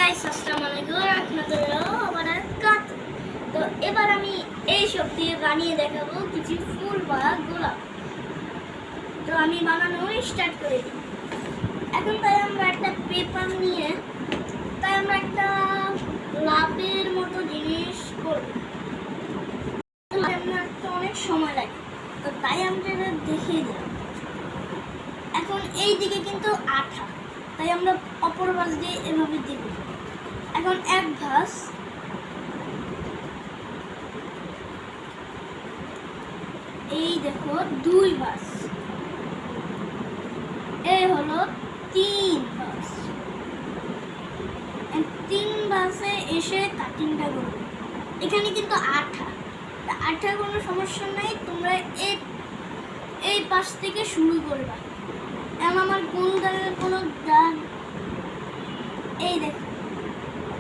Guys, আসসালামু আলাইকুম রাহমাতুল্লাহ ওয়া বারাকাতুহু। তো এবার আমি এই সব দিয়ে বানিয়ে দেখাবো কিছু ফুল বা গোলাপ। তো আমি বানানো স্টার্ট করে দিই। এখন তাই আমরা একটা পেপার নিয়ে আমরা একটা লাভের মতো জিনিস করব। আমরা তো অনেক সময় লাগে, তো তাই আমরা এটা দেখিয়ে দিলাম। এখন এই দিকে কিন্তু আঠা, তাই আমরা অপর ভাঁজ দিয়ে এভাবে দিব। এখন এক ভাঁজ, এই দেখো দুই ভাঁজ, এই হলো তিন ভাঁজ। তিন ভাঁজে এসে কাটিংটা করবো। এখানে কিন্তু আঠা কোনো সমস্যা নাই, তোমরা এই পাশ থেকে শুরু করবা। আমার কোনো দাগের কোনো দাগ, এই দেখো।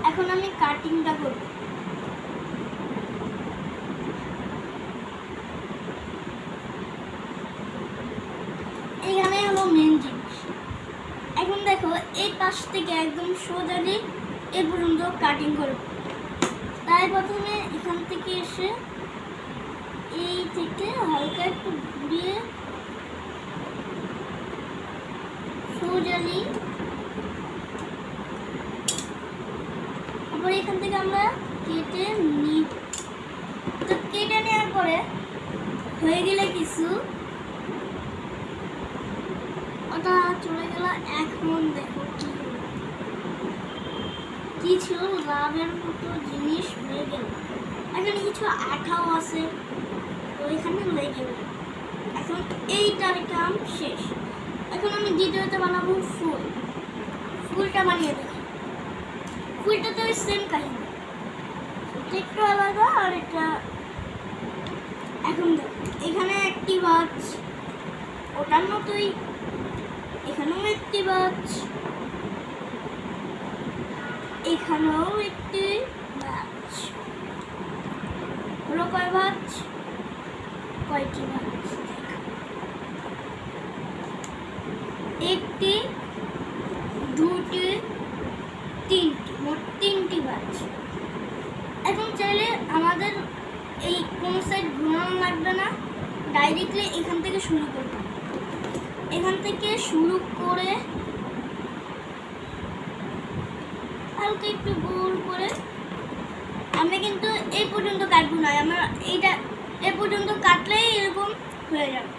এখন আমি কাটিংটা করব। এখানে হলো মেন জিনিস। এখন দেখো এই পাশ থেকে একদম সোজা দিয়ে এ পর্যন্ত কাটিং করব। তাই প্রথমে এখান থেকে এসে এই থেকে হালকা একটু ঘুরিয়ে সোজালি, তারপরে এখান থেকে আমরা কেটে নিই। তো কেটে নেওয়ার পরে হয়ে গেলে কিছু ওটা চলে গেল। এখন দেখো কিছু লাভের মতো জিনিস হয়ে গেল। এখানে কিছু আঠাও আছে, তো এখানে লেগে গেল। এখন এইটার কাম শেষ। এখন আমি দ্বিতীয়তে বানাবো ফুলটা বানিয়ে দেবো। ফুলটা তো সেম কাহিনী, একটু আলাদা। আর এটা এখন দেখো এখানে একটি ভাঁজ, ওটার মতোই এখানেও একটি ভাঁজ, এখানেও একটি ভাঁজ। হলো কয় ভাঁজ? কয়টি ভাঁজ? একটি, দুটি, তিনটি, মোট তিনটি ভাঁজ। এখন চাইলে আমাদের এই কোন সাইড ঘোরানো লাগবে না, ডাইরেক্টলি এখান থেকে শুরু করব। এখান থেকে শুরু করে হালকা একটু গোল করে আমরা কিন্তু এই পর্যন্ত কাটবো না। আমরা এইটা এ পর্যন্ত কাটলেই এরকম হয়ে যাবে।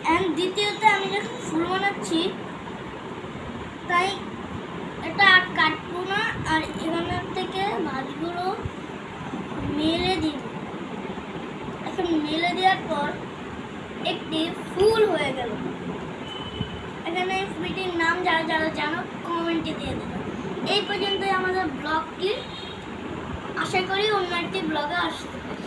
অ্যান্ড দ্বিতীয়তে আমি যখন ফুল বানাচ্ছি তাই এটা আর কাটবো না, আর এখানের থেকে ভাঁজগুলো মেলে দিব। এখন মেলে দেওয়ার পর একটি ফুল হয়ে গেল। এখানে ফুলটির নাম যারা যারা জানো কমেন্টে দিয়ে দেবে। এই পর্যন্তই আমাদের ব্লগটি। আশা করি অন্য একটি ব্লগে আসতে পারি।